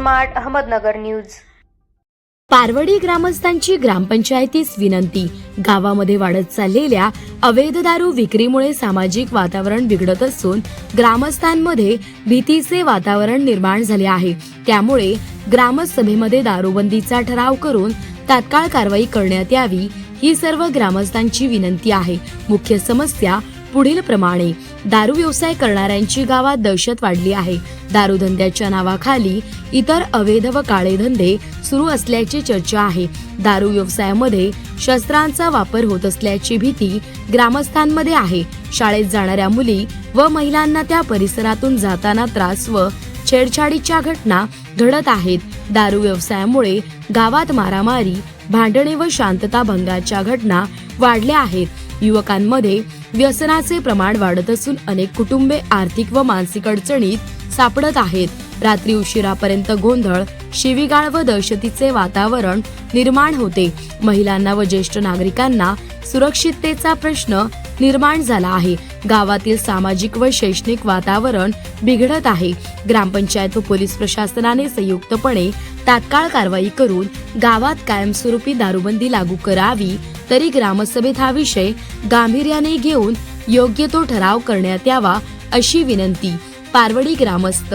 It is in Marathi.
Smart Ahmednagar news. पारवडी ग्रामस्थांची ग्रामपंचायतीस विनंती। गावामध्ये वाढत चाललेल्या अवैध दारू विक्रीमुळे सामाजिक वातावरण बिघडत असून ग्रामस्थांमध्ये भीतीचे वातावरण निर्माण झाले आहे। त्यामुळे ग्रामसभेमध्ये दारूबंदीचा ठराव करून तात्काळ कारवाई करण्यात यावी, ही सर्व ग्रामस्थांची विनंती आहे। मुख्य समस्या पुढील प्रमाणे: दारू व्यवसाय करणाऱ्यांची गावात दहशत वाढली आहे। दारू धंद्याच्या नावाखाली इतर अवैध व काळे धंदे सुरू असल्याची चर्चा आहे। दारू व्यवसायामध्ये शस्त्रांचा वापर होत असल्याची भीती ग्रामस्थांमध्ये आहे। शाळेत जाणाऱ्या मुली व महिलांना त्या परिसरातून जाताना त्रास व छेडछाडीच्या घटना घडत आहेत। दारू व्यवसायामुळे गावात मारामारी, भांडणे व शांतता भंगाच्या घटना वाढल्या आहेत। युवकांमध्ये व्यसनाचे प्रमाण वाढत असून अनेक कुटुंबे आर्थिक व मानसिक अडचणीत सापडत आहेत। रात्री उशिरापर्यंत गोंधळ, शिवीगाळ व दहशतीचे वातावरण निर्माण होते। महिलांना व ज्येष्ठ नागरिकांना सुरक्षिततेचा प्रश्न निर्माण झाला आहे। गावातील सामाजिक व शैक्षणिक वातावरण बिघडत आहे। ग्रामपंचायत व पोलीस प्रशासनाने संयुक्तपणे तात्काळ कारवाई करून गावात कायमस्वरूपी दारूबंदी लागू करावी, तरी ग्रामसभेत हा विषय गांभीर्याने घेऊन योग्य तो ठराव करण्यात यावा, अशी विनंती पारवडी ग्रामस्थ